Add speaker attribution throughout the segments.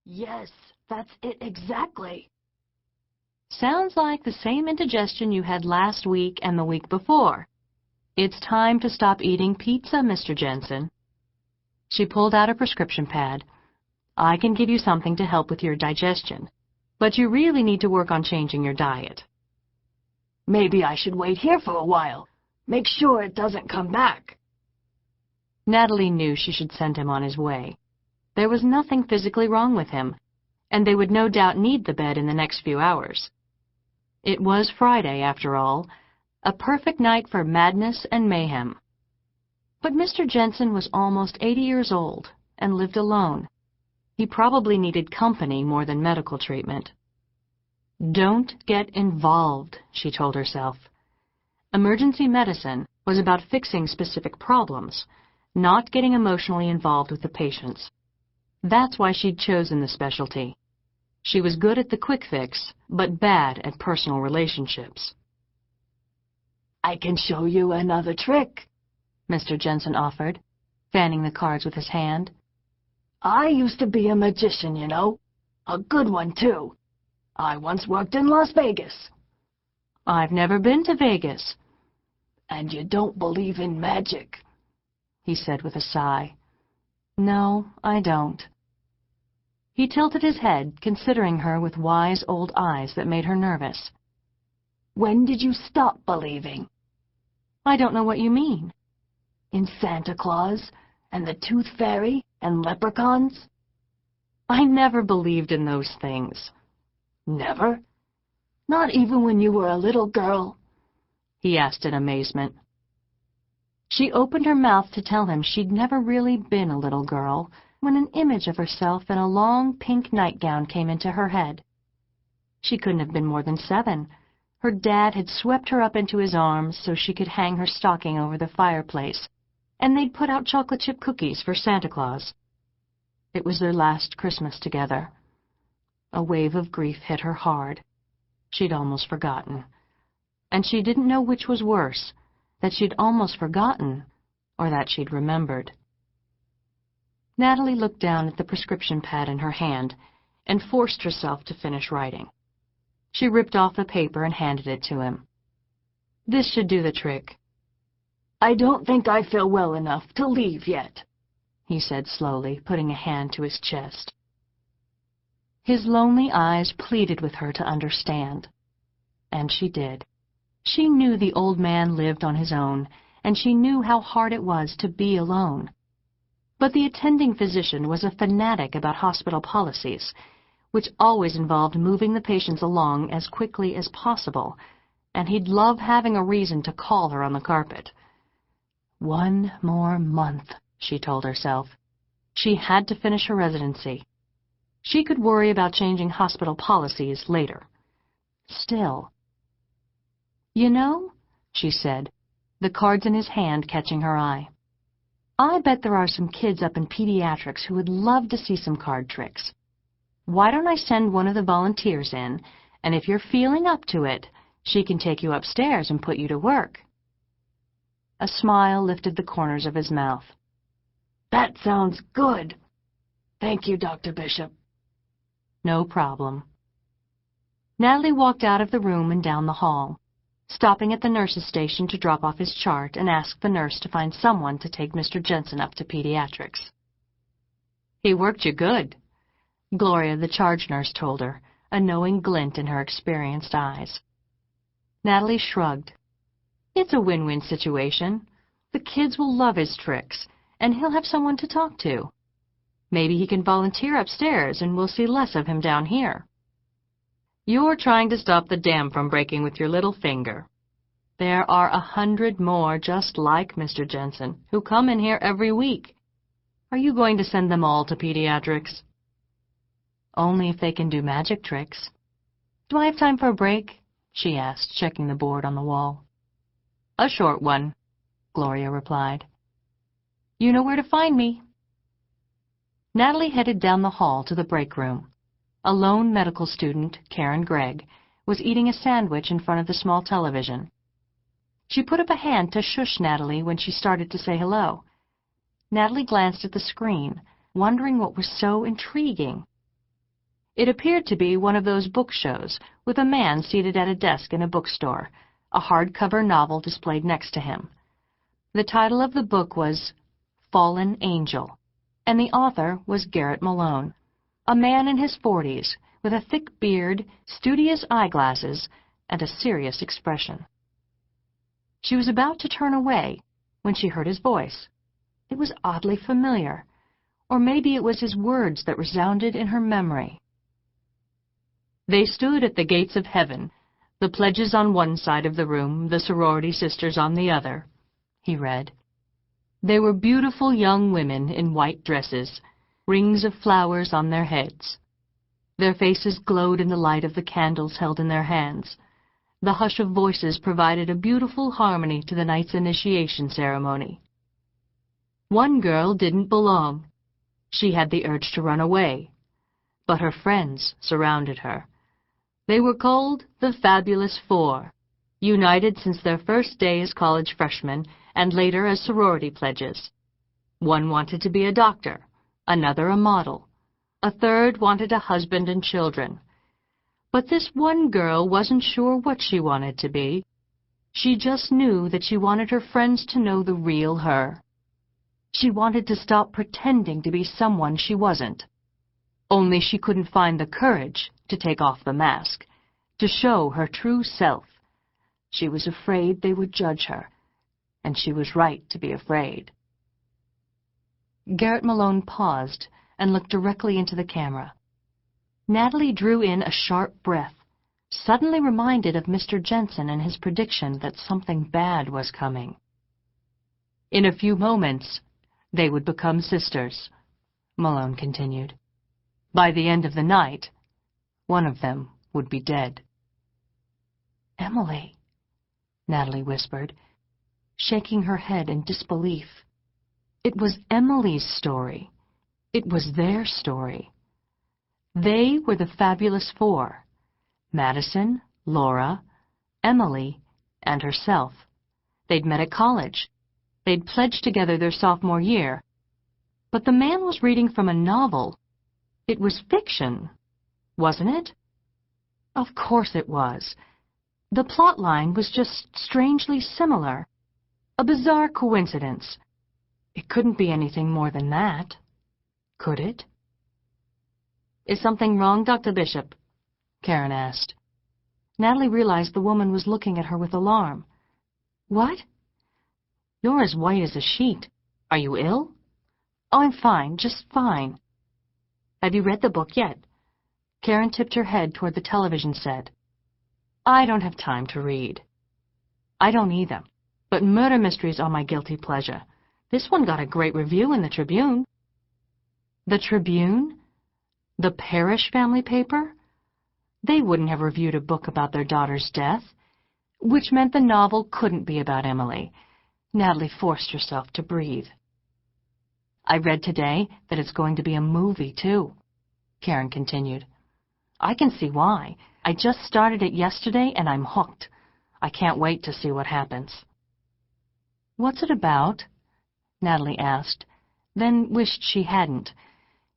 Speaker 1: Yes, that's it exactly.
Speaker 2: Sounds like the same indigestion you had last week and the week before. It's time to stop eating pizza, Mr. Jensen. She pulled out a prescription pad. I can give you something to help with your digestion, but you really need to work on changing your diet.
Speaker 1: Maybe I should wait here for a while. Make sure it doesn't come back.
Speaker 2: Natalie knew she should send him on his way. There was nothing physically wrong with him, and they would no doubt need the bed in the next few hours. It was Friday, after all, a perfect night for madness and mayhem. But Mr. Jensen was almost 80 years old and lived alone. He probably needed company more than medical treatment. Don't get involved, she told herself. Emergency medicine was about fixing specific problems, not getting emotionally involved with the patients. That's why she'd chosen the specialty. She was good at the quick fix, but bad at personal relationships.
Speaker 1: I can show you another trick,
Speaker 2: Mr. Jensen offered, fanning the cards with his hand.
Speaker 1: I used to be a magician, you know. A good one, too. I once worked in Las Vegas.
Speaker 2: I've never been to Vegas.
Speaker 1: And you don't believe in magic,
Speaker 2: he said with a sigh. No, I don't. He tilted his head, considering her with wise old eyes that made her nervous.
Speaker 1: When did you stop believing?
Speaker 2: I don't know what you mean.
Speaker 1: In Santa Claus and the Tooth Fairy and leprechauns?
Speaker 2: I never believed in those things.
Speaker 1: Never? Not even when you were a little girl?
Speaker 2: He asked in amazement. She opened her mouth to tell him she'd never really been a little girl when an image of herself in a long pink nightgown came into her head. She couldn't have been more than 7. Her dad had swept her up into his arms so she could hang her stocking over the fireplace, and they'd put out chocolate chip cookies for Santa Claus. It was their last Christmas together. A wave of grief hit her hard. She'd almost forgotten. And she didn't know which was worse, that she'd almost forgotten or that she'd remembered. Natalie looked down at the prescription pad in her hand and forced herself to finish writing. She ripped off the paper and handed it to him. This should do the trick.
Speaker 1: I don't think I feel well enough to leave yet,
Speaker 2: he said slowly, putting a hand to his chest. His lonely eyes pleaded with her to understand. And she did. She knew the old man lived on his own, and she knew how hard it was to be alone. But the attending physician was a fanatic about hospital policies, which always involved moving the patients along as quickly as possible, and he'd love having a reason to call her on the carpet. 1 more month, she told herself. She had to finish her residency. She could worry about changing hospital policies later. Still. You know, she said, the cards in his hand catching her eye. I bet there are some kids up in pediatrics who would love to see some card tricks. Why don't I send one of the volunteers in, and if you're feeling up to it, she can take you upstairs and put you to work. A smile lifted the corners of his mouth.
Speaker 1: That sounds good. Thank you, Dr. Bishop.
Speaker 2: No problem. Natalie walked out of the room and down the hall, stopping at the nurse's station to drop off his chart and ask the nurse to find someone to take Mr. Jensen up to pediatrics. He worked you good, Gloria, the charge nurse, told her, a knowing glint in her experienced eyes. Natalie shrugged. It's a win-win situation. The kids will love his tricks, and he'll have someone to talk to. Maybe he can volunteer upstairs, and we'll see less of him down here. You're trying to stop the dam from breaking with your little finger. There are 100 more just like Mr. Jensen who come in here every week. Are you going to send them all to pediatrics? Only if they can do magic tricks. Do I have time for a break? She asked, checking the board on the wall. A short one, Gloria replied. You know where to find me. Natalie headed down the hall to the break room. A lone medical student, Karen Gregg, was eating a sandwich in front of the small television. She put up a hand to shush Natalie when she started to say hello. Natalie glanced at the screen, wondering what was so intriguing. It appeared to be one of those book shows, with a man seated at a desk in a bookstore, a hardcover novel displayed next to him. The title of the book was Fallen Angel, and the author was Garrett Malone, a man in his 40s, with a thick beard, studious eyeglasses, and a serious expression. She was about to turn away when she heard his voice. It was oddly familiar, or maybe it was his words that resounded in her memory. They stood at the gates of heaven, the pledges on one side of the room, the sorority sisters on the other, he read. They were beautiful young women in white dresses, rings of flowers on their heads. Their faces glowed in the light of the candles held in their hands. The hush of voices provided a beautiful harmony to the night's initiation ceremony. One girl didn't belong. She had the urge to run away, but her friends surrounded her. They were called the Fabulous Four, united since their first day as college freshmen and later as sorority pledges. One wanted to be a doctor, another a model, a third wanted a husband and children. But this one girl wasn't sure what she wanted to be. She just knew that she wanted her friends to know the real her. She wanted to stop pretending to be someone she wasn't. Only she couldn't find the courage to take off the mask, to show her true self. She was afraid they would judge her, and she was right to be afraid. Garrett Malone paused and looked directly into the camera. Natalie drew in a sharp breath, suddenly reminded of Mr. Jensen and his prediction that something bad was coming. In a few moments, they would become sisters, Malone continued. By the end of the night, one of them would be dead. Emily, Natalie whispered, shaking her head in disbelief. It was Emily's story. It was their story. They were the Fabulous Four: Madison, Laura, Emily, and herself. They'd met at college. They'd pledged together their sophomore year. But the man was reading from a novel. It was fiction, wasn't it? Of course it was. The plot line was just strangely similar. A bizarre coincidence. It couldn't be anything more than that, could it? Is something wrong, Dr. Bishop? Karen asked. Natalie realized the woman was looking at her with alarm. What? You're as white as a sheet. Are you ill? Oh, I'm fine, just fine. Have you read the book yet? Karen tipped her head toward the television set. I don't have time to read. I don't either, but murder mysteries are my guilty pleasure. This one got a great review in the Tribune. The Tribune? The Parrish family paper? They wouldn't have reviewed a book about their daughter's death, which meant the novel couldn't be about Emily. Natalie forced herself to breathe. I read today that it's going to be a movie, too, Karen continued. I can see why. I just started it yesterday, and I'm hooked. I can't wait to see what happens. What's it about? Natalie asked, then wished she hadn't.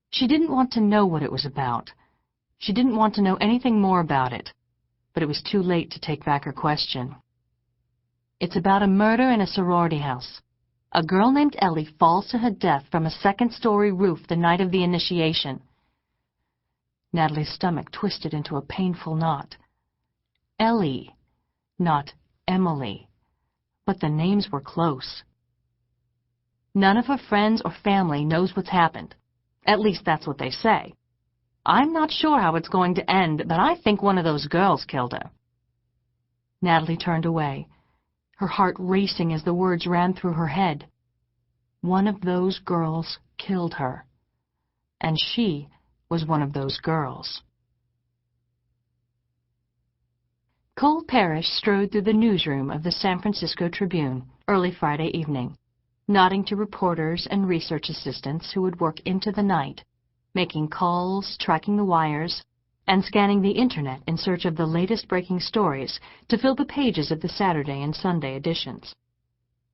Speaker 2: She didn't want to know what it was about. She didn't want to know anything more about it, but it was too late to take back her question. It's about a murder in a sorority house. A girl named Ellie falls to her death from a second-story roof the night of the initiation. Natalie's stomach twisted into a painful knot. Ellie, not Emily, but the names were close. None of her friends or family knows what's happened. At least that's what they say. I'm not sure how it's going to end, but I think one of those girls killed her. Natalie turned away, her heart racing as the words ran through her head. One of those girls killed her, and she was one of those girls. Cole Parrish strode through the newsroom of the San Francisco Tribune early Friday evening, nodding to reporters and research assistants who would work into the night, making calls, tracking the wires, and scanning the Internet in search of the latest breaking stories to fill the pages of the Saturday and Sunday editions.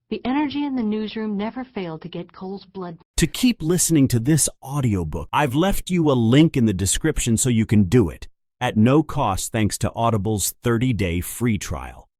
Speaker 2: The energy in the newsroom never failed to get Cole's blood.
Speaker 3: To keep listening to this audiobook, I've left you a link in the description so you can do it, at no cost thanks to Audible's 30-day free trial.